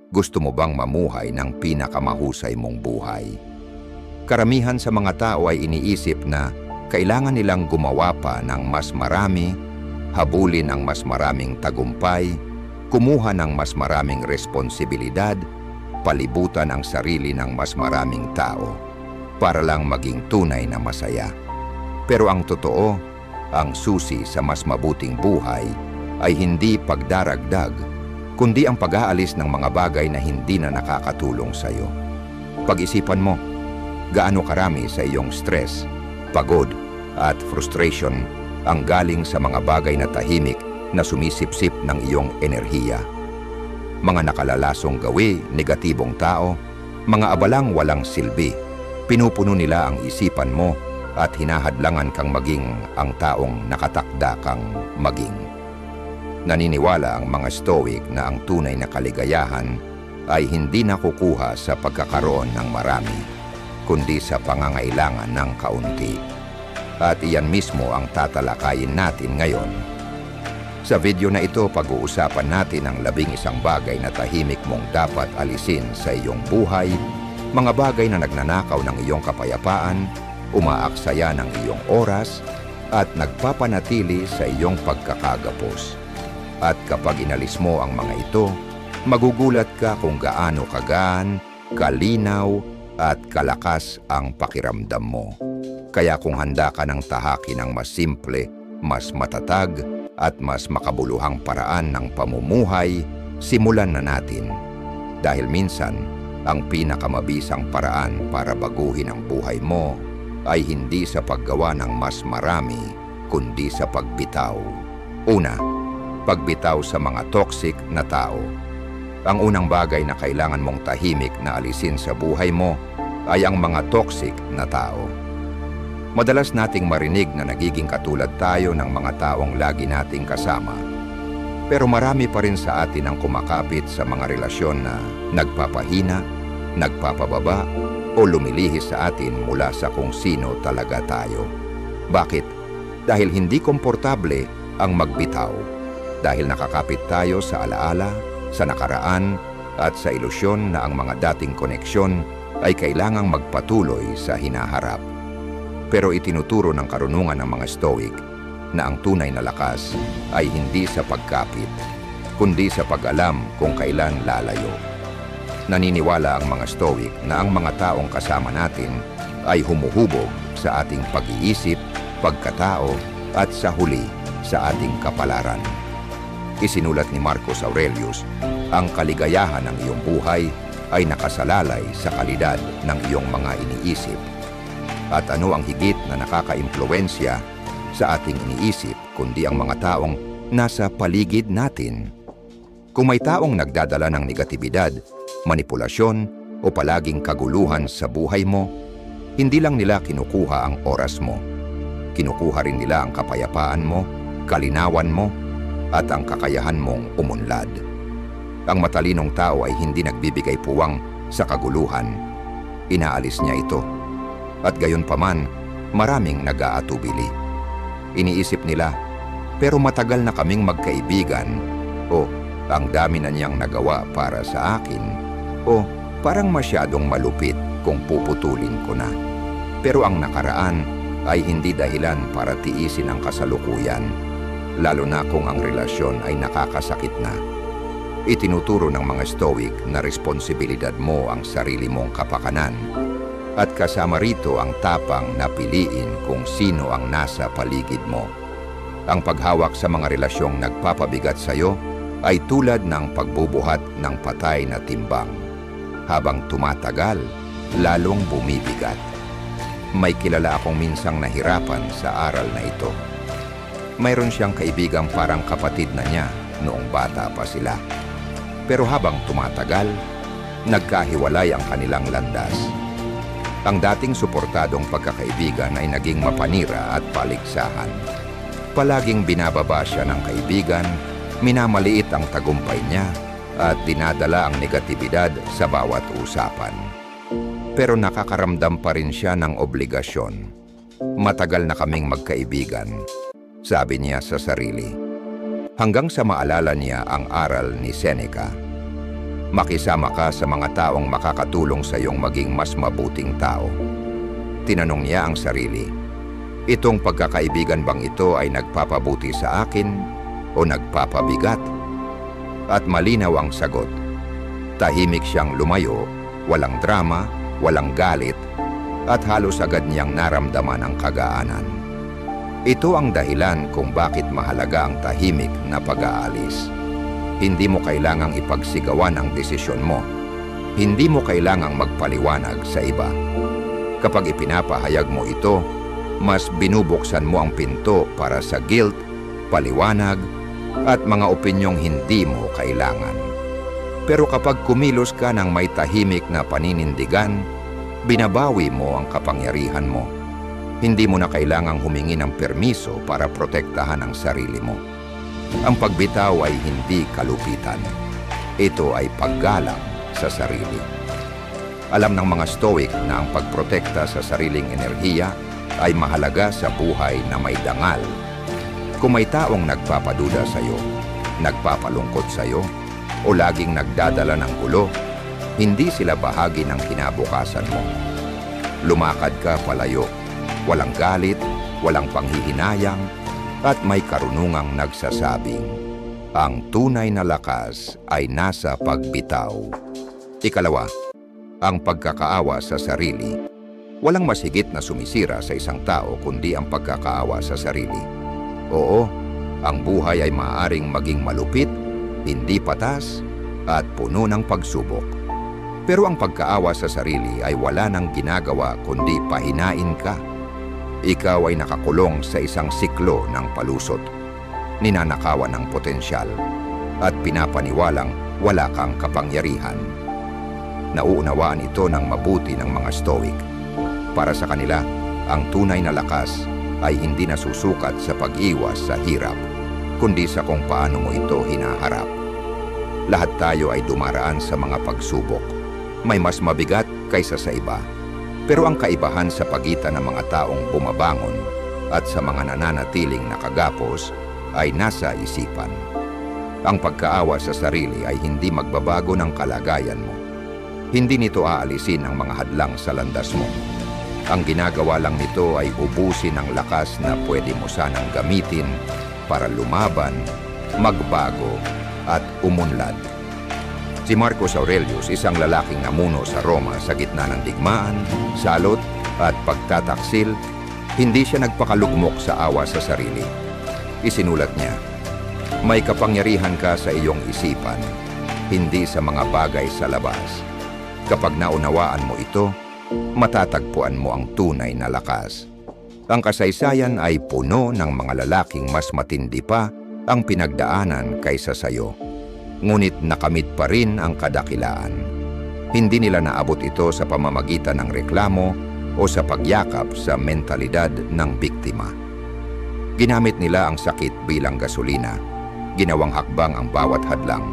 Gusto mo bang mamuhay ng pinakamahusay mong buhay? Karamihan sa mga tao ay iniisip na kailangan nilang gumawa pa ng mas marami, habulin ang mas maraming tagumpay, kumuha ng mas maraming responsibilidad, palibutan ang sarili ng mas maraming tao para lang maging tunay na masaya. Pero ang totoo, ang susi sa mas mabuting buhay ay hindi pagdaragdag, kundi ang pag-aalis ng mga bagay na hindi na nakakatulong sa iyo. Pag-isipan mo, gaano karami sa iyong stress, pagod at frustration ang galing sa mga bagay na tahimik na sumisipsip ng iyong enerhiya. Mga nakalalasong gawi, negatibong tao, mga abalang walang silbi, pinupuno nila ang isipan mo at hinahadlangan kang maging ang taong nakatakda kang maging. Naniniwala ang mga Stoic na ang tunay na kaligayahan ay hindi nakukuha sa pagkakaroon ng marami, kundi sa pangangailangan ng kaunti. At iyan mismo ang tatalakayin natin ngayon. Sa video na ito, pag-uusapan natin ang 11 bagay na tahimik mong dapat alisin sa iyong buhay, mga bagay na nagnanakaw ng iyong kapayapaan, umaaksaya ng iyong oras, at nagpapanatili sa iyong pagkakagapos. At kapag inalis mo ang mga ito, magugulat ka kung gaano kagaan, kalinaw, at kalakas ang pakiramdam mo. Kaya kung handa ka ng tahaki ng mas simple, mas matatag, at mas makabuluhang paraan ng pamumuhay, simulan na natin. Dahil minsan, ang pinakamabisang paraan para baguhin ang buhay mo ay hindi sa paggawa ng mas marami, kundi sa pagbitaw. Una, pagbitaw sa mga toxic na tao. Ang unang bagay na kailangan mong tahimik na alisin sa buhay mo ay ang mga toxic na tao. Madalas nating marinig na nagiging katulad tayo ng mga taong lagi nating kasama. Pero marami pa rin sa atin ang kumakapit sa mga relasyon na nagpapahina, nagpapababa, o lumilihis sa atin mula sa kung sino talaga tayo. Bakit? Dahil hindi komportable ang magbitaw. Dahil nakakapit tayo sa alaala, sa nakaraan, at sa ilusyon na ang mga dating koneksyon ay kailangang magpatuloy sa hinaharap. Pero itinuturo ng karunungan ng mga Stoic na ang tunay na lakas ay hindi sa pagkapit, kundi sa pag-alam kung kailan lalayo. Naniniwala ang mga Stoic na ang mga taong kasama natin ay humuhubog sa ating pag-iisip, pagkatao, at sa huli sa ating kapalaran. Isinulat ni Marcus Aurelius, ang kaligayahan ng iyong buhay ay nakasalalay sa kalidad ng iyong mga iniisip. At ano ang higit na nakaka-impluwensya sa ating iniisip kundi ang mga taong nasa paligid natin. Kung may taong nagdadala ng negatibidad, manipulasyon o palaging kaguluhan sa buhay mo, hindi lang nila kinukuha ang oras mo. Kinukuha rin nila ang kapayapaan mo, kalinawan mo, at ang kakayahan mong umunlad. Ang matalinong tao ay hindi nagbibigay puwang sa kaguluhan. Inaalis niya ito. At gayon paman, maraming nag-aatubili. Iniisip nila, pero matagal na kaming magkaibigan, o ang dami na niyang nagawa para sa akin, o parang masyadong malupit kung puputulin ko na. Pero ang nakaraan ay hindi dahilan para tiisin ang kasalukuyan, lalo na kung ang relasyon ay nakakasakit na. Itinuturo ng mga Stoic na responsibilidad mo ang sarili mong kapakanan, at kasama rito ang tapang na piliin kung sino ang nasa paligid mo. Ang paghawak sa mga relasyong nagpapabigat sa iyo ay tulad ng pagbubuhat ng patay na timbang. Habang tumatagal, lalong bumibigat. May kilala akong minsang nahirapan sa aral na ito. Mayroon siyang kaibigang parang kapatid na niya noong bata pa sila. Pero habang tumatagal, nagkahiwalay ang kanilang landas. Ang dating suportadong pagkakaibigan ay naging mapanira at paligsahan. Palaging binababa siya ng kaibigan, minamaliit ang tagumpay niya, at dinadala ang negatibidad sa bawat usapan. Pero nakakaramdam pa rin siya ng obligasyon. Matagal na kaming magkaibigan, sabi niya sa sarili. Hanggang sa maalala niya ang aral ni Seneca. Makisama ka sa mga taong makakatulong sa iyong maging mas mabuting tao. Tinanong niya ang sarili, itong pagkakaibigan bang ito ay nagpapabuti sa akin o nagpapabigat? At malinaw ang sagot. Tahimik siyang lumayo, walang drama, walang galit, at halos agad niyang naramdaman ang kagaanan. Ito ang dahilan kung bakit mahalaga ang tahimik na pag-aalis. Hindi mo kailangang ipagsigawan ang desisyon mo. Hindi mo kailangang magpaliwanag sa iba. Kapag ipinapahayag mo ito, mas binubuksan mo ang pinto para sa guilt, paliwanag, at mga opinyong hindi mo kailangan. Pero kapag kumilos ka ng may tahimik na paninindigan, binabawi mo ang kapangyarihan mo. Hindi mo na kailangang humingi ng permiso para protektahan ang sarili mo. Ang pagbitaw ay hindi kalupitan. Ito ay paggalang sa sarili. Alam ng mga Stoic na ang pagprotekta sa sariling enerhiya ay mahalaga sa buhay na may dangal. Kung may taong nagpapaduda sa iyo, nagpapalungkot sa iyo, o laging nagdadala ng gulo, hindi sila bahagi ng kinabukasan mo. Lumakad ka palayo, walang galit, walang panghihinayang, at may karunungang nagsasabing, ang tunay na lakas ay nasa pagbitaw. Ikalawa, ang pagkakaawa sa sarili. Walang mas higit na sumisira sa isang tao kundi ang pagkakaawa sa sarili. Oo, ang buhay ay maaaring maging malupit, hindi patas, at puno ng pagsubok. Pero ang pagkaawa sa sarili ay wala nang ginagawa kundi pahinain ka. Ikaw ay nakakulong sa isang siklo ng palusot, ninanakawan ng potensyal, at pinapaniwalang wala kang kapangyarihan. Nauunawaan ito ng mabuti ng mga Stoic. Para sa kanila, ang tunay na lakas ay hindi nasusukat sa pag-iwas sa hirap, kundi sa kung paano mo ito hinaharap. Lahat tayo ay dumaraan sa mga pagsubok. May mas mabigat kaysa sa iba. Pero ang kaibahan sa pagitan ng mga taong bumabangon at sa mga nananatiling nakagapos ay nasa isipan. Ang pagkaawa sa sarili ay hindi magbabago ng kalagayan mo. Hindi nito aalisin ang mga hadlang sa landas mo. Ang ginagawa lang nito ay ubusin ang lakas na pwede mo sanang gamitin para lumaban, magbago, at umunlad. Si Marcus Aurelius, isang lalaking namuno sa Roma sa gitna ng digmaan, salot, at pagtataksil, hindi siya nagpakalugmok sa awa sa sarili. Isinulat niya, may kapangyarihan ka sa iyong isipan, hindi sa mga bagay sa labas. Kapag naunawaan mo ito, matatagpuan mo ang tunay na lakas. Ang kasaysayan ay puno ng mga lalaking mas matindi pa ang pinagdaanan kaysa sayo. Ngunit nakamit pa rin ang kadakilaan. Hindi nila naabot ito sa pamamagitan ng reklamo o sa pagyakap sa mentalidad ng biktima. Ginamit nila ang sakit bilang gasolina. Ginawang hakbang ang bawat hadlang.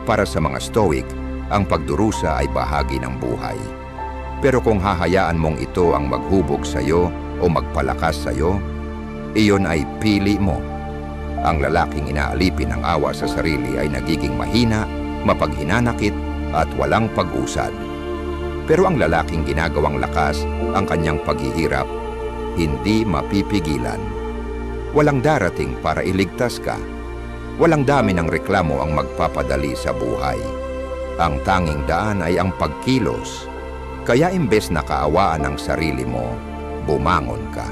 Para sa mga Stoic, ang pagdurusa ay bahagi ng buhay. Pero kung hahayaan mong ito ang maghubog sa iyo o magpalakas sa iyo, iyon ay pili mo. Ang lalaking inaalipin ng awa sa sarili ay nagiging mahina, mapaghinanakit at walang pag-usad. Pero ang lalaking ginagawang lakas ang kanyang paghihirap, hindi mapipigilan. Walang darating para iligtas ka. Walang dami ng reklamo ang magpapadali sa buhay. Ang tanging daan ay ang pagkilos. Kaya imbes na kaawaan ang sarili mo, bumangon ka.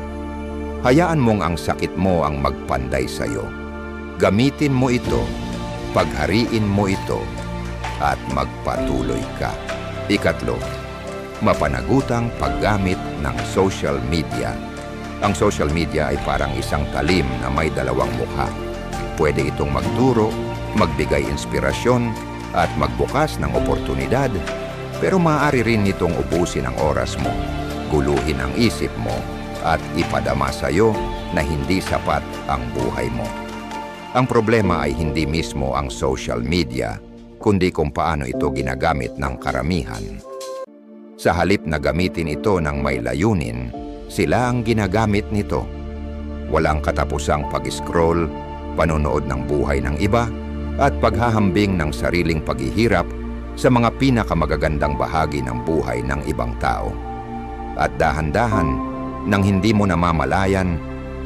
Hayaan mong ang sakit mo ang magpanday sa iyo. Gamitin mo ito, paghariin mo ito, at magpatuloy ka. Ikatlo, mapanagutang paggamit ng social media. Ang social media ay parang isang talim na may dalawang mukha. Pwede itong magturo, magbigay inspirasyon, at magbukas ng oportunidad, pero maaari rin nitong ubusin ang oras mo, guluhin ang isip mo, at ipadama sa iyo na hindi sapat ang buhay mo. Ang problema ay hindi mismo ang social media, kundi kung paano ito ginagamit ng karamihan. Sa halip na gamitin ito ng may layunin, sila ang ginagamit nito. Walang katapusang pag-scroll, panonood ng buhay ng iba, at paghahambing ng sariling paghihirap sa mga pinakamagagandang bahagi ng buhay ng ibang tao. At dahan-dahan, nang hindi mo namamalayan,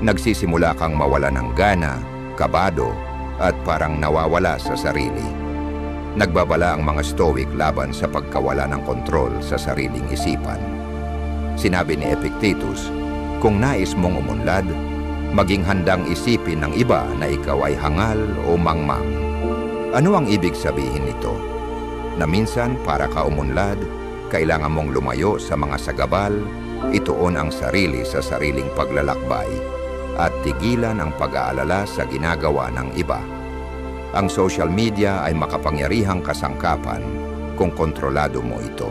nagsisimula kang mawala ng gana, kabado, at parang nawawala sa sarili. Nagbabala ang mga Stoic laban sa pagkawala ng kontrol sa sariling isipan. Sinabi ni Epictetus, kung nais mong umunlad, maging handang isipin ng iba na ikaw ay hangal o mangmang. Ano ang ibig sabihin nito? Na minsan para ka umunlad, kailangan mong lumayo sa mga sagabal, ituon ang sarili sa sariling paglalakbay, at tigilan ang pag-aalala sa ginagawa ng iba. Ang social media ay makapangyarihang kasangkapan kung kontrolado mo ito.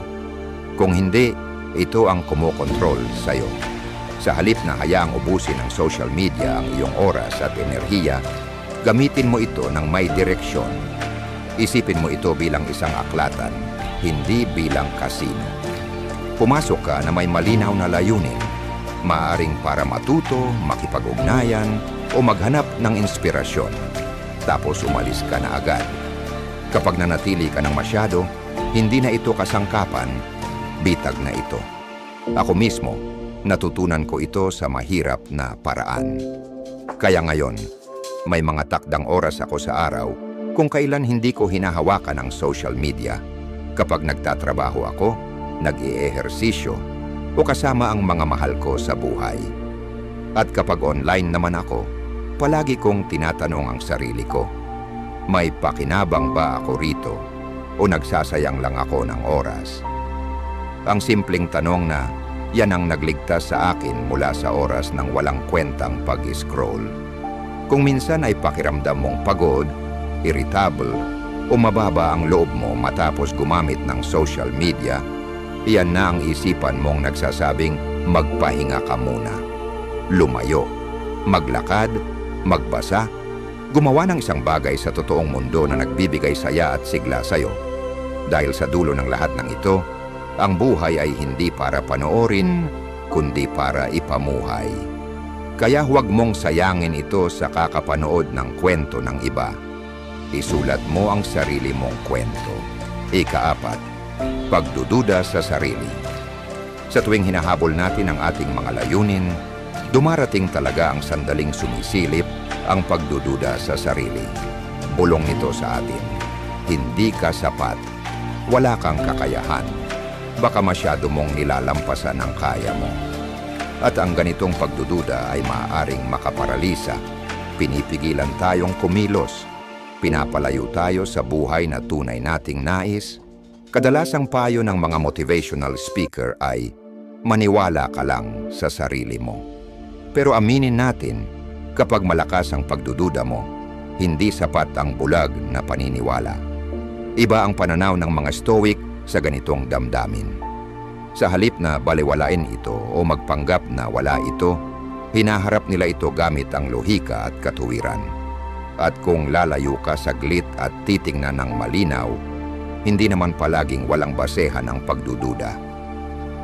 Kung hindi, ito ang kumokontrol sa'yo. Sa halip na hayaang ubusin ng social media ang iyong oras at enerhiya, gamitin mo ito ng may direksyon. Isipin mo ito bilang isang aklatan, hindi bilang kasino. Pumasok ka na may malinaw na layunin, maaring para matuto, makipag-ugnayan, o maghanap ng inspirasyon. Tapos umalis ka na agad. Kapag nanatili ka ng masyado, hindi na ito kasangkapan, bitag na ito. Ako mismo, natutunan ko ito sa mahirap na paraan. Kaya ngayon, may mga takdang oras ako sa araw kung kailan hindi ko hinahawakan ang social media. Kapag nagtatrabaho ako, nag-i-ehersisyo, o kasama ang mga mahal ko sa buhay. At kapag online naman ako, palagi kong tinatanong ang sarili ko, may pakinabang ba ako rito o nagsasayang lang ako ng oras? Ang simpleng tanong na yan ang nagligtas sa akin mula sa oras ng walang kwentang pag-scroll. Kung minsan ay pakiramdam mong pagod, irritable, o mababa ang loob mo matapos gumamit ng social media, iyan na ang isipan mong nagsasabing magpahinga ka muna. Lumayo, maglakad, magbasa, gumawa ng isang bagay sa totoong mundo na nagbibigay saya at sigla sa'yo. Dahil sa dulo ng lahat ng ito, ang buhay ay hindi para panoorin, kundi para ipamuhay. Kaya huwag mong sayangin ito sa kakapanood ng kwento ng iba. Isulat mo ang sarili mong kwento. Ika-4, pagdududa sa sarili. Sa tuwing hinahabol natin ang ating mga layunin, dumarating talaga ang sandaling sumisilip ang pagdududa sa sarili. Bulong nito sa atin, hindi ka sapat, wala kang kakayahan, baka masyado mong nilalampasan ang kaya mo. At ang ganitong pagdududa ay maaaring makaparalisa, pinipigilan tayong kumilos, pinapalayo tayo sa buhay na tunay nating nais. Kadalasang payo ng mga motivational speaker ay, maniwala ka lang sa sarili mo. Pero aminin natin, kapag malakas ang pagdududa mo, hindi sapat ang bulag na paniniwala. Iba ang pananaw ng mga Stoic sa ganitong damdamin. Sa halip na baliwalain ito o magpanggap na wala ito, hinaharap nila ito gamit ang lohika at katuwiran. At kung lalayo ka saglit at titingnan ng malinaw, hindi naman palaging walang basehan ang pagdududa.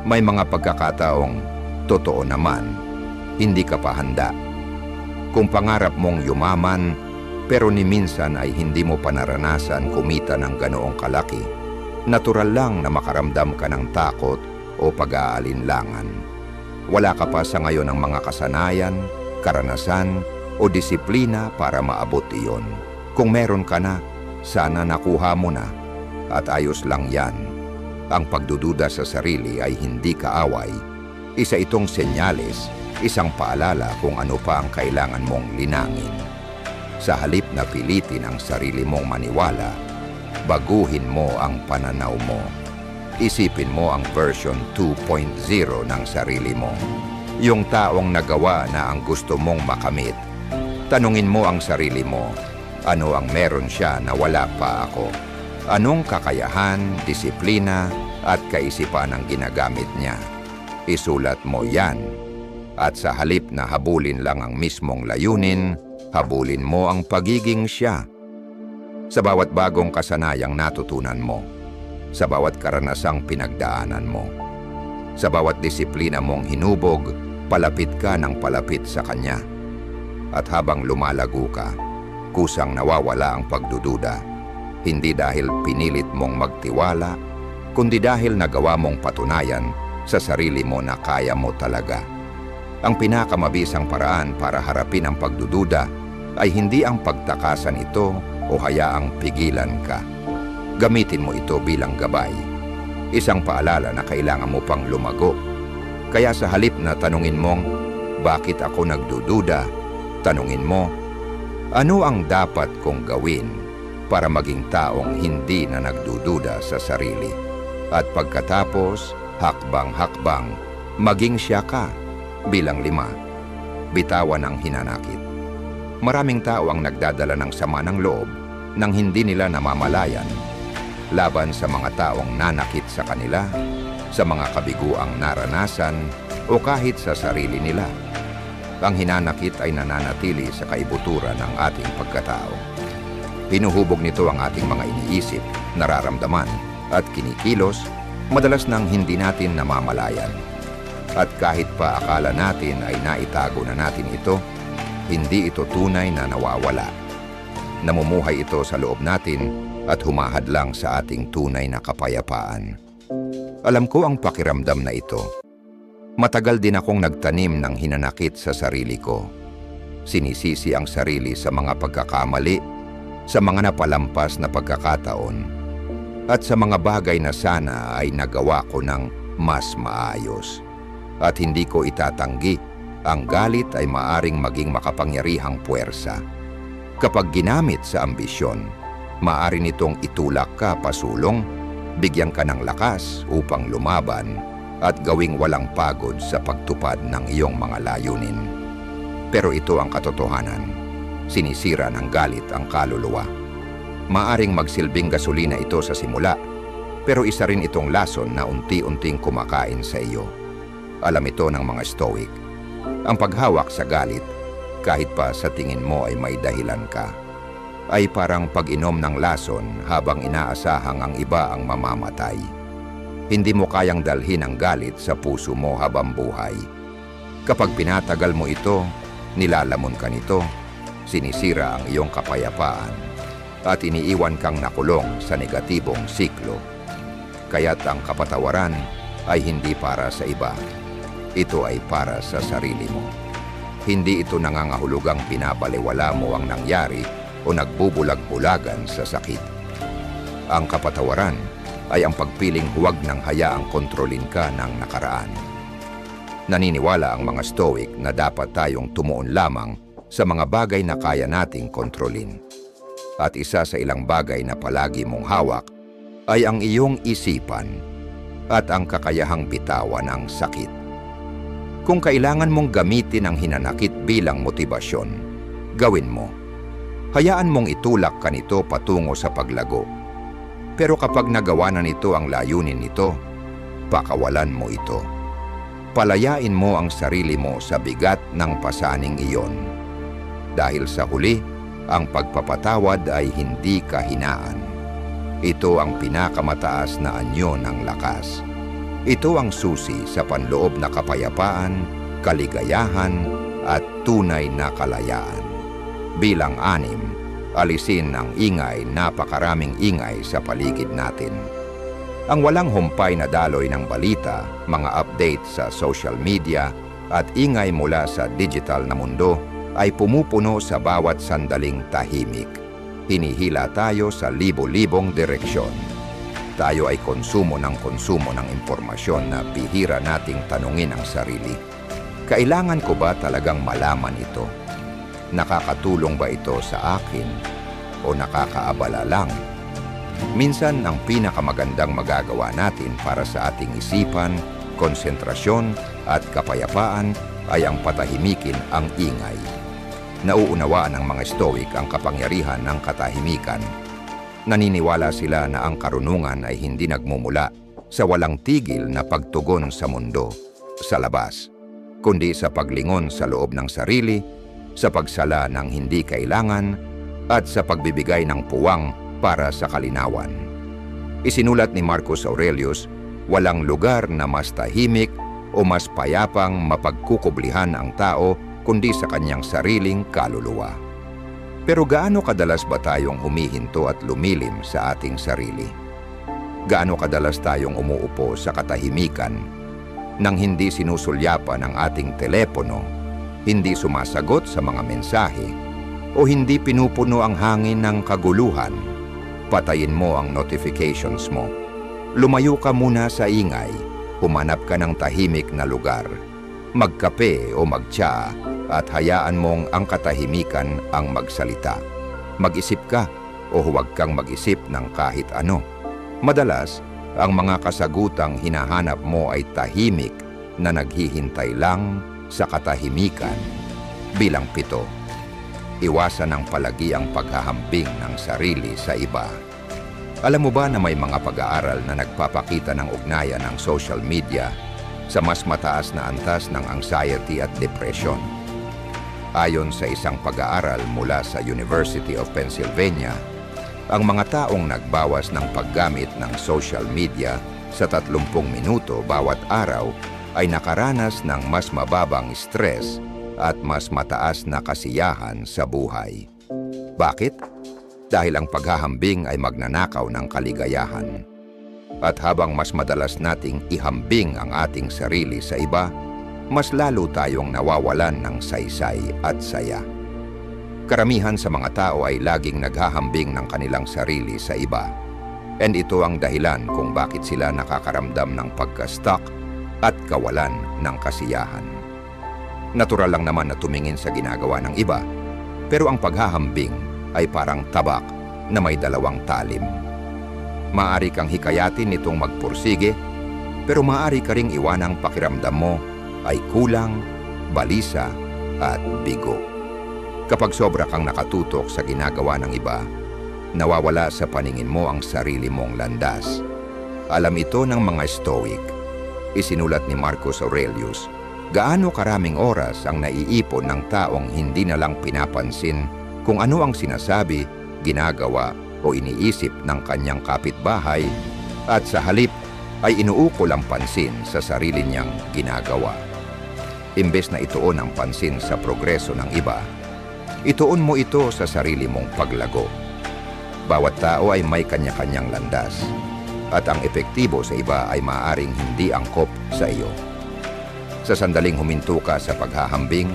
May mga pagkakataong, totoo naman, hindi ka pa handa. Kung pangarap mong yumaman, pero ni minsan ay hindi mo pa naranasan kumita ng ganoong kalaki, natural lang na makaramdam ka ng takot o pag-aalinlangan. Wala ka pa sa ngayon ng mga kasanayan, karanasan, o disiplina para maabot iyon. Kung meron ka na, sana nakuha mo na. At ayos lang yan. Ang pagdududa sa sarili ay hindi kaaway. Isa itong senyales, isang paalala kung ano pa ang kailangan mong linangin. Sa halip na pilitin ang sarili mong maniwala, baguhin mo ang pananaw mo. Isipin mo ang version 2.0 ng sarili mo. Yung taong nagawa na ang gusto mong makamit. Tanungin mo ang sarili mo, ano ang meron siya na wala pa ako? Anong kakayahan, disiplina, at kaisipan ang ginagamit niya? Isulat mo yan. At sa halip na habulin lang ang mismong layunin, habulin mo ang pagiging siya. Sa bawat bagong kasanayang natutunan mo, sa bawat karanasang pinagdaanan mo, sa bawat disiplina mong hinubog, palapit ka ng palapit sa Kanya. At habang lumalago ka, kusang nawawala ang pagdududa. hindi dahil pinilit mong magtiwala, kundi dahil nagawa mong patunayan sa sarili mo na kaya mo talaga. Ang pinakamabisang paraan para harapin ang pagdududa ay hindi ang pagtakasan ito o hayaang pigilan ka. Gamitin mo ito bilang gabay, isang paalala na kailangan mo pang lumago. Kaya sa halip na tanungin mong, bakit ako nagdududa? Tanungin mo, ano ang dapat kong gawin para maging taong hindi na nagdududa sa sarili? At pagkatapos, hakbang-hakbang, maging siya ka. Bilang 5, bitawan ang hinanakit. Maraming tao ang nagdadala ng sama ng loob nang hindi nila namamalayan laban sa mga taong nanakit sa kanila, sa mga kabiguang naranasan o kahit sa sarili nila. Ang hinanakit ay nananatili sa kaibuturan ng ating pagkatao. Hinuhubog nito ang ating mga iniisip, nararamdaman at kinikilos, madalas nang hindi natin namamalayan. At kahit pa akala natin ay naitago na natin ito, hindi ito tunay na nawawala. Namumuhay ito sa loob natin at humahadlang sa ating tunay na kapayapaan. Alam ko ang pakiramdam na ito. Matagal din akong nagtanim ng hinanakit sa sarili ko. Sinisisi ang sarili sa mga pagkakamali, sa mga napalampas na pagkakataon, at sa mga bagay na sana ay nagawa ko ng mas maayos. At hindi ko itatanggi, ang galit ay maaring maging makapangyarihang puwersa. Kapag ginamit sa ambisyon, maaari nitong itulak ka pasulong, bigyan ka ng lakas upang lumaban, at gawing walang pagod sa pagtupad ng iyong mga layunin. Pero ito ang katotohanan. Sinisira ng galit ang kaluluwa. Maaring magsilbing gasolina ito sa simula, pero isa rin itong lason na unti-unting kumakain sa iyo. Alam ito ng mga Stoic. Ang paghawak sa galit, kahit pa sa tingin mo ay may dahilan ka, ay parang pag-inom ng lason habang inaasahang ang iba ang mamamatay. Hindi mo kayang dalhin ang galit sa puso mo habang buhay. Kapag pinatagal mo ito, nilalamon ka nito, sinisira ang iyong kapayapaan, at iniiwan kang nakulong sa negatibong siklo. Kaya't ang kapatawaran ay hindi para sa iba. Ito ay para sa sarili mo. Hindi ito nangangahulugang pinabaliwala mo ang nangyari o nagbubulag-bulagan sa sakit. Ang kapatawaran ay ang pagpiling huwag nang hayaang kontrolin ka ng nakaraan. Naniniwala ang mga Stoic na dapat tayong tumuon lamang sa mga bagay na kaya nating kontrolin. At isa sa ilang bagay na palagi mong hawak ay ang iyong isipan at ang kakayahang bitawan ang sakit. Kung kailangan mong gamitin ang hinanakit bilang motibasyon, gawin mo. Hayaan mong itulak ka nito patungo sa paglago. Pero kapag nagawa na nito ang layunin nito, pakawalan mo ito. Palayain mo ang sarili mo sa bigat ng pasaning iyon. Dahil sa huli, ang pagpapatawad ay hindi kahinaan. Ito ang pinakamataas na anyo ng lakas. Ito ang susi sa panloob na kapayapaan, kaligayahan, at tunay na kalayaan. Bilang 6, alisin ang ingay, napakaraming ingay sa paligid natin. Ang walang humpay na daloy ng balita, mga update sa social media, at ingay mula sa digital na mundo ay pumupuno sa bawat sandaling tahimik. Hinihila tayo sa libo-libong direksyon. Tayo ay konsumo ng impormasyon na bihira nating tanungin ang sarili. Kailangan ko ba talagang malaman ito? Nakakatulong ba ito sa akin o nakakaabala lang? Minsan, ang pinakamagandang magagawa natin para sa ating isipan, konsentrasyon at kapayapaan ay ang patahimikin ang ingay. Nauunawaan ng mga Stoic ang kapangyarihan ng katahimikan. Naniniwala sila na ang karunungan ay hindi nagmumula sa walang tigil na pagtugon sa mundo, sa labas, kundi sa paglingon sa loob ng sarili, sa pagsala ng hindi kailangan, at sa pagbibigay ng puwang para sa kalinawan. Isinulat ni Marcus Aurelius, walang lugar na mas tahimik o mas payapang mapagkukublihan ang tao kundi sa kanyang sariling kaluluwa. Pero gaano kadalas ba tayong humihinto at lumilim sa ating sarili? Gaano kadalas tayong umuupo sa katahimikan nang hindi sinusulyapan ang ating telepono, hindi sumasagot sa mga mensahe, o hindi pinupuno ang hangin ng kaguluhan? Patayin mo ang notifications mo. Lumayo ka muna sa ingay. Humanap ka ng tahimik na lugar. Magkape o magtsa at hayaan mong ang katahimikan ang magsalita. Mag-isip ka o huwag kang mag-isip ng kahit ano. Madalas, ang mga kasagutang hinahanap mo ay tahimik na naghihintay lang sa katahimikan. Bilang 7, iwasan ng palagi ang paghahambing ng sarili sa iba. Alam mo ba na may mga pag-aaral na nagpapakita ng ugnayan ng social media sa mas mataas na antas ng anxiety at depression? Ayon sa isang pag-aaral mula sa University of Pennsylvania, ang mga taong nagbawas ng paggamit ng social media sa 30 minuto bawat araw ay nakaranas ng mas mababang stress at mas mataas na kasiyahan sa buhay. Bakit? Dahil ang paghahambing ay magnanakaw ng kaligayahan. At habang mas madalas nating ihambing ang ating sarili sa iba, mas lalo tayong nawawalan ng saysay at saya. Karamihan sa mga tao ay laging naghahambing ng kanilang sarili sa iba. And ito ang dahilan kung bakit sila nakakaramdam ng pagka-stuck at kawalan ng kasiyahan. Natural lang naman na tumingin sa ginagawa ng iba, pero ang paghahambing ay parang tabak na may 2 talim. Maaari kang hikayatin nitong magpursige, pero maaari ka ring iwanang pakiramdam mo ay kulang, balisa at bigo. Kapag sobra kang nakatutok sa ginagawa ng iba, nawawala sa paningin mo ang sarili mong landas. Alam ito ng mga Stoic. Isinulat ni Marcus Aurelius, gaano karaming oras ang naiipon ng taong hindi na lang pinapansin kung ano ang sinasabi, ginagawa o iniisip ng kanyang kapitbahay at sa halip ay inuukol ang pansin sa sarili niyang ginagawa. Imbes na ituon ang pansin sa progreso ng iba, ituon mo ito sa sarili mong paglago. Bawat tao ay may kanya-kanyang landas at ang epektibo sa iba ay maaaring hindi angkop sa iyo. Sa sandaling huminto ka sa paghahambing,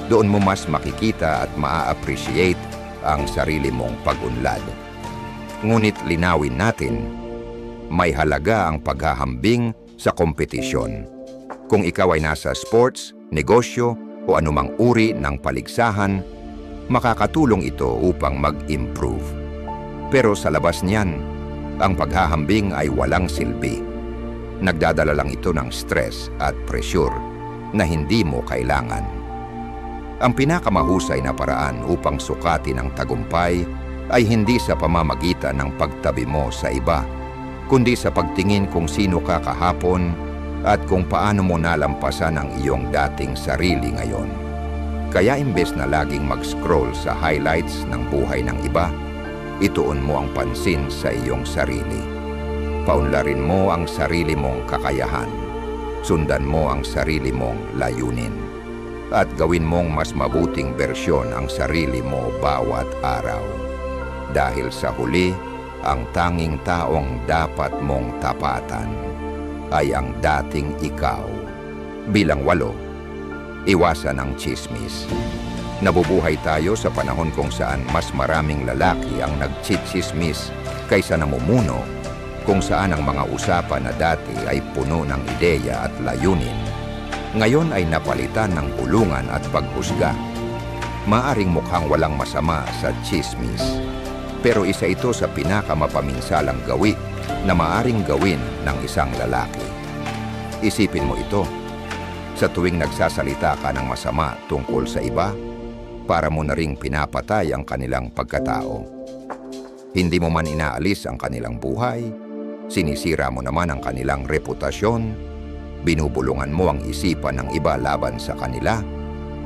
doon mo mas makikita at maa-appreciate ang sarili mong pag-unlad. Ngunit linawin natin, may halaga ang paghahambing sa kompetisyon. Kung ikaw ay nasa sports, negosyo o anumang uri ng paligsahan, makakatulong ito upang mag-improve. Pero sa labas niyan, ang paghahambing ay walang silbi. Nagdadala lang ito ng stress at pressure na hindi mo kailangan. Ang pinakamahusay na paraan upang sukatin ang tagumpay ay hindi sa pamamagitan ng pagtabi mo sa iba, kundi sa pagtingin kung sino ka kahapon at kung paano mo nalampasan ang iyong dating sarili ngayon. Kaya imbes na laging mag-scroll sa highlights ng buhay ng iba, ituon mo ang pansin sa iyong sarili. Paunlarin mo ang sarili mong kakayahan. Sundan mo ang sarili mong layunin. At gawin mong mas mabuting bersyon ang sarili mo bawat araw. Dahil sa huli, ang tanging taong dapat mong tapatan ay ang dating ikaw. Bilang 8, iwasan ang tsismis. Nabubuhay tayo sa panahon kung saan mas maraming lalaki ang nagtsitsismis kaysa namumuno, kung saan ang mga usapan na dati ay puno ng ideya at layunin, ngayon ay napalitan ng bulungan at paghusga. Maaring mukhang walang masama sa tsismis, pero isa ito sa pinakamapaminsalang gawi na maaring gawin ng isang lalaki. Isipin mo ito, sa tuwing nagsasalita ka ng masama tungkol sa iba, para mo na ring pinapatay ang kanilang pagkatao. Hindi mo man inaalis ang kanilang buhay, sinisira mo naman ang kanilang reputasyon, binubulungan mo ang isipan ng iba laban sa kanila,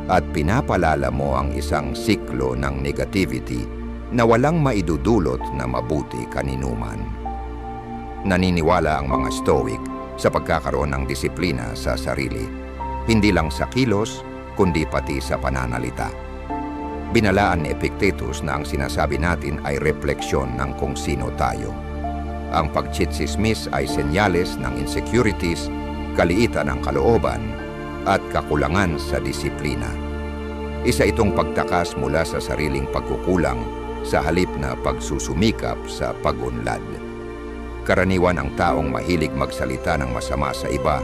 at pinapalala mo ang isang siklo ng negativity na walang maidudulot na mabuti kaninuman. Naniniwala ang mga Stoic sa pagkakaroon ng disiplina sa sarili, hindi lang sa kilos, kundi pati sa pananalita. Binalaan ni Epictetus na ang sinasabi natin ay refleksyon ng kung sino tayo. Ang pagtsitsismis ay senyales ng insecurities, kaliitan ng kalooban, at kakulangan sa disiplina. Isa itong pagtakas mula sa sariling pagkukulang sa halip na pagsusumikap sa pag-unlad. Karaniwan ang taong mahilig magsalita ng masama sa iba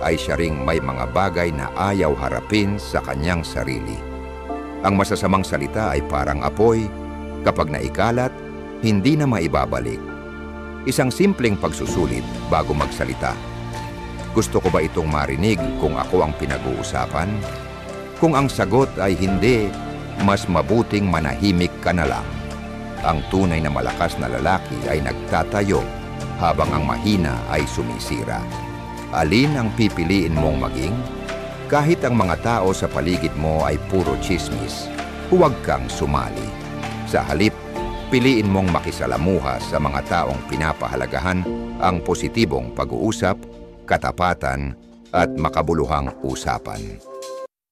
ay siya ring may mga bagay na ayaw harapin sa kanyang sarili. Ang masasamang salita ay parang apoy, kapag naikalat, hindi na maibabalik. Isang simpleng pagsusulit bago magsalita. Gusto ko ba itong marinig kung ako ang pinag-uusapan? Kung ang sagot ay hindi, mas mabuting manahimik ka na lang. Ang tunay na malakas na lalaki ay nagtatayo habang ang mahina ay sumisira. Alin ang pipiliin mong maging? Kahit ang mga tao sa paligid mo ay puro chismis, huwag kang sumali. Sa halip, piliin mong makisalamuha sa mga taong pinapahalagahan ang positibong pag-uusap, katapatan, at makabuluhang usapan.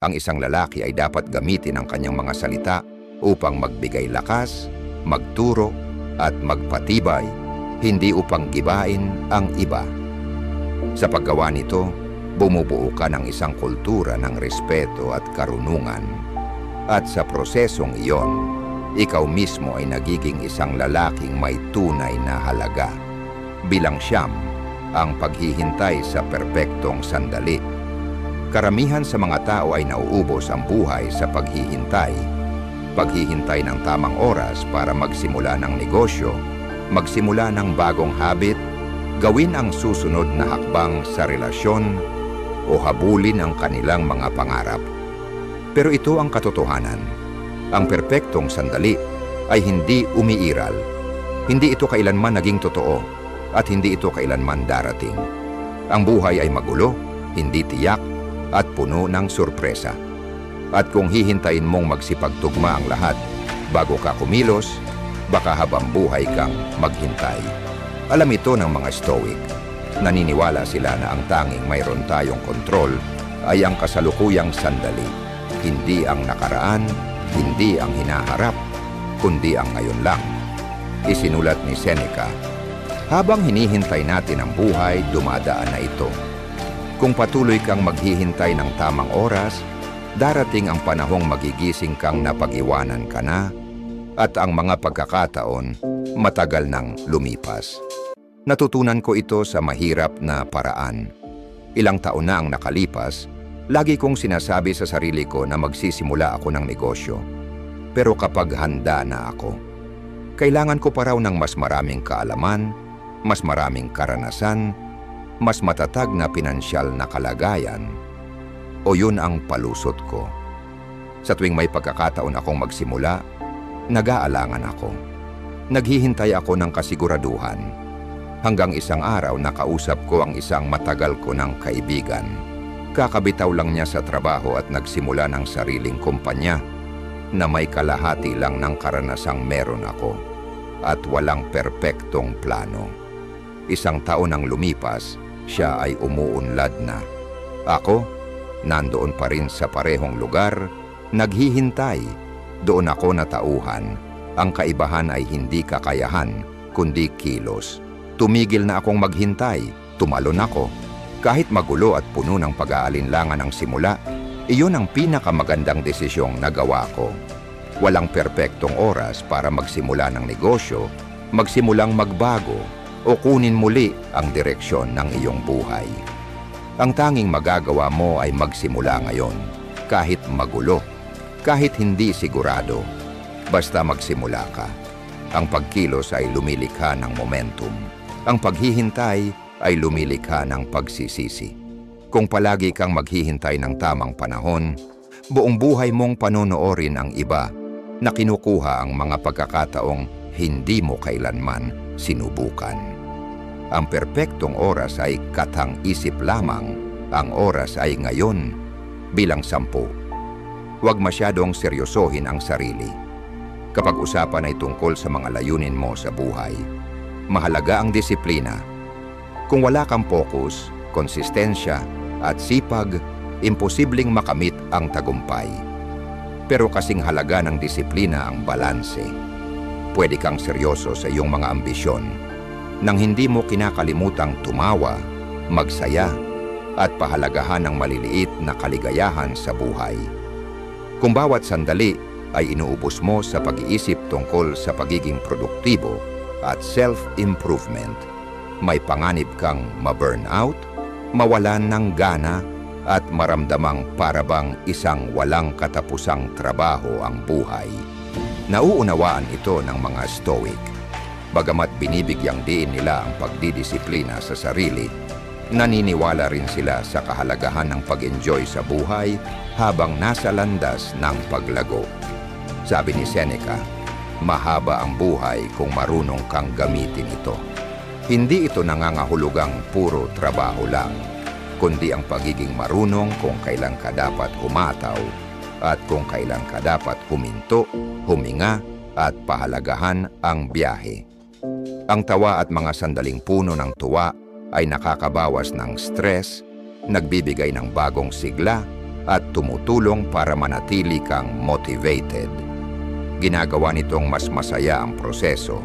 Ang isang lalaki ay dapat gamitin ang kanyang mga salita upang magbigay lakas, magturo, at magpatibay, hindi upang gibain ang iba. Sa paggawa nito, bumubuo ka ng isang kultura ng respeto at karunungan. At sa prosesong iyon, ikaw mismo ay nagiging isang lalaking may tunay na halaga. Bilang siyam, ang paghihintay sa perpektong sandali. Karamihan sa mga tao ay nauubos ang buhay sa paghihintay. Paghihintay ng tamang oras para magsimula ng negosyo, magsimula ng bagong habit, gawin ang susunod na hakbang sa relasyon, o habulin ang kanilang mga pangarap. Pero ito ang katotohanan. Ang perpektong sandali ay hindi umiiral. Hindi ito kailanman naging totoo at hindi ito kailanman darating. Ang buhay ay magulo, hindi tiyak, at puno ng sorpresa. At kung hihintayin mong magsipagtugma ang lahat bago ka kumilos, baka habang buhay kang maghintay. Alam ito ng mga Stoic. Naniniwala sila na ang tanging mayroon tayong kontrol ay ang kasalukuyang sandali. Hindi ang nakaraan, hindi ang hinaharap, kundi ang ngayon lang. Isinulat ni Seneca, habang hinihintay natin ang buhay, dumadaan na ito. Kung patuloy kang maghihintay ng tamang oras, darating ang panahong magigising kang napag-iwanan ka na at ang mga pagkakataon matagal nang lumipas. Natutunan ko ito sa mahirap na paraan. Ilang taon na ang nakalipas, lagi kong sinasabi sa sarili ko na magsisimula ako ng negosyo. Pero kapag handa na ako, kailangan ko pa raw ng mas maraming kaalaman, mas maraming karanasan, mas matatag na pinansyal na kalagayan, o yun ang palusot ko. Sa tuwing may pagkakataon akong magsimula, nag-aalangan ako. Naghihintay ako ng kasiguraduhan. Hanggang isang araw nakausap ko ang isang matagal ko ng kaibigan. Kakabitaw lang niya sa trabaho at nagsimula ng sariling kumpanya na may kalahati lang ng karanasang meron ako at walang perpektong plano. Isang taon ang lumipas, siya ay umuunlad na. Ako, nandoon pa rin sa parehong lugar, naghihintay. Doon ako natauhan. Ang kaibahan ay hindi kakayahan, kundi kilos. Tumigil na akong maghintay, tumalon ako. Kahit magulo at puno ng pag-aalinlangan ang simula, iyon ang pinakamagandang desisyong nagawa ko. Walang perpektong oras para magsimula ng negosyo, magsimulang magbago, o kunin muli ang direksyon ng iyong buhay. Ang tanging magagawa mo ay magsimula ngayon, kahit magulo, kahit hindi sigurado, basta magsimula ka. Ang pagkilos ay lumilikha ng momentum. Ang paghihintay ay lumilikha ng pagsisisi. Kung palagi kang maghihintay ng tamang panahon, buong buhay mong panonoorin ang iba na kinukuha ang mga pagkakataong hindi mo kailanman sinubukan. Ang perpektong oras ay katang-isip lamang. Ang oras ay ngayon, bilang 10. Huwag masyadong seryosohin ang sarili. Kapag usapan ay tungkol sa mga layunin mo sa buhay, mahalaga ang disiplina. Kung wala kang focus, konsistensya, at sipag, imposibleng makamit ang tagumpay. Pero kasing halaga ng disiplina ang balanse. Pwede kang seryoso sa iyong mga ambisyon nang hindi mo kinakalimutang tumawa, magsaya, at pahalagahan ng maliliit na kaligayahan sa buhay. Kung bawat sandali ay inuubos mo sa pag-iisip tungkol sa pagiging produktibo at self-improvement, may panganib kang ma-burnout, mawalan ng gana, at maramdamang parabang isang walang katapusang trabaho ang buhay. Nauunawaan ito ng mga Stoic. Bagamat binibigyang diin nila ang pagdidisiplina sa sarili, naniniwala rin sila sa kahalagahan ng pag-enjoy sa buhay habang nasa landas ng paglago. Sabi ni Seneca, mahaba ang buhay kung marunong kang gamitin ito. Hindi ito nangangahulugang puro trabaho lang, kundi ang pagiging marunong kung kailan ka dapat humataw at kung kailan ka dapat huminto, huminga at pahalagahan ang biyahe. Ang tawa at mga sandaling puno ng tuwa ay nakakabawas ng stress, nagbibigay ng bagong sigla at tumutulong para manatili kang motivated. Ginagawa nitong mas masaya ang proseso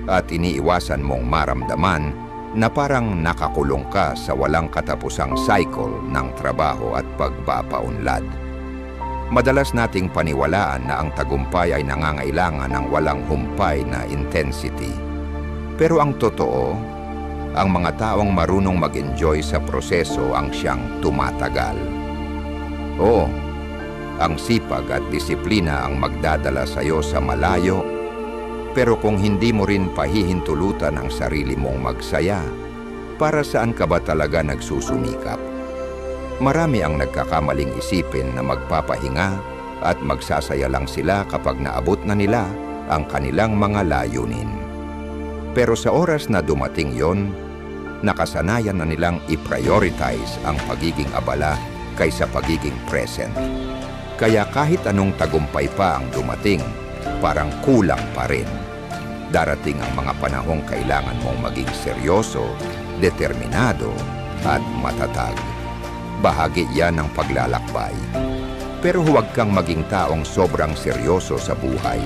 at iniiwasan mong maramdaman na parang nakakulong ka sa walang katapusang cycle ng trabaho at pagpapaunlad. Madalas nating paniwalaan na ang tagumpay ay nangangailangan ng walang humpay na intensity. Pero ang totoo, ang mga taong marunong mag-enjoy sa proseso ang siyang tumatagal. Oo, ang sipag at disiplina ang magdadala sa iyo sa malayo. Pero kung hindi mo rin pahihintulutan ang sarili mong magsaya, para saan ka ba talaga nagsusumikap? Marami ang nagkakamaling isipin na magpapahinga at magsasaya lang sila kapag naabot na nila ang kanilang mga layunin. Pero sa oras na dumating yon, nakasanayan na nilang i-prioritize ang pagiging abala kaysa pagiging present. Kaya kahit anong tagumpay pa ang dumating, parang kulang pa rin. Darating ang mga panahong kailangan mong maging seryoso, determinado, at matatag. Bahagi yan ng paglalakbay. Pero huwag kang maging taong sobrang seryoso sa buhay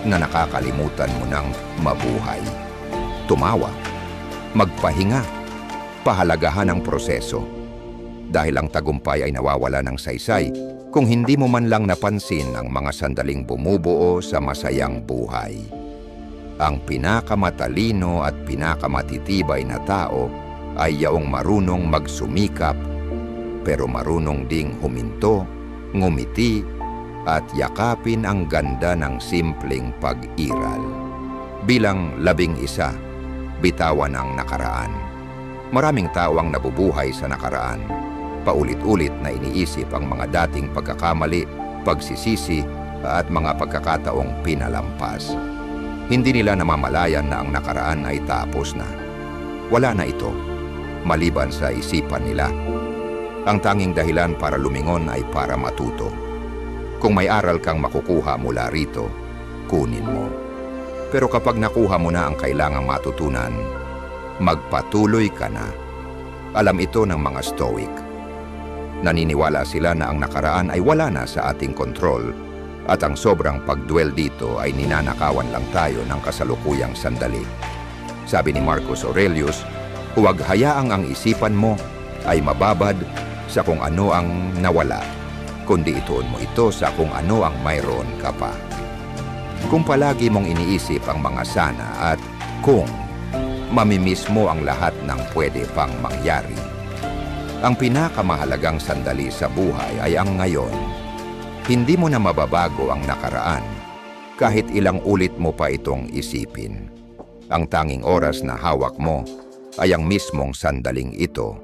na nakakalimutan mo ng mabuhay. Tumawa, magpahinga, pahalagahan ang proseso. Dahil ang tagumpay ay nawawala ng saysay kung hindi mo man lang napansin ang mga sandaling bumubuo sa masayang buhay. Ang pinakamatalino at pinakamatitibay na tao ay yaong marunong magsumikap, pero marunong ding huminto, ngumiti, at yakapin ang ganda ng simpleng pag-iral. Bilang 11, bitawan ang nakaraan. Maraming tao ang nabubuhay sa nakaraan. Paulit-ulit na iniisip ang mga dating pagkakamali, pagsisisi, at mga pagkakataong pinalampas. Hindi nila namamalayan na ang nakaraan ay tapos na. Wala na ito, maliban sa isipan nila. Ang tanging dahilan para lumingon ay para matuto. Kung may aral kang makukuha mula rito, kunin mo. Pero kapag nakuha mo na ang kailangang matutunan, magpatuloy ka na. Alam ito ng mga Stoic. Naniniwala sila na ang nakaraan ay wala na sa ating kontrol at ang sobrang pagdwell dito ay ninanakawan lang tayo ng kasalukuyang sandali. Sabi ni Marcus Aurelius, huwag hayaang ang isipan mo ay mababad sa kung ano ang nawala, kundi ituon mo ito sa kung ano ang mayroon ka pa. Kung palagi mong iniisip ang mga sana at kung, mamimiss mo ang lahat ng pwede pang mangyari. Ang pinakamahalagang sandali sa buhay ay ang ngayon. Hindi mo na mababago ang nakaraan kahit ilang ulit mo pa itong isipin. Ang tanging oras na hawak mo ay ang mismong sandaling ito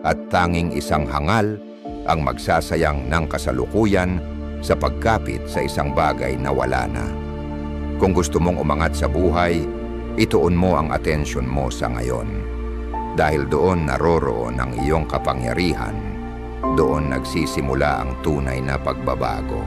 at tanging isang hangal ang magsasayang ng kasalukuyan sa pagkapit sa isang bagay na wala na. Kung gusto mong umangat sa buhay, ituon mo ang atensyon mo sa ngayon. Dahil doon naroroon ang iyong kapangyarihan, doon nagsisimula ang tunay na pagbabago.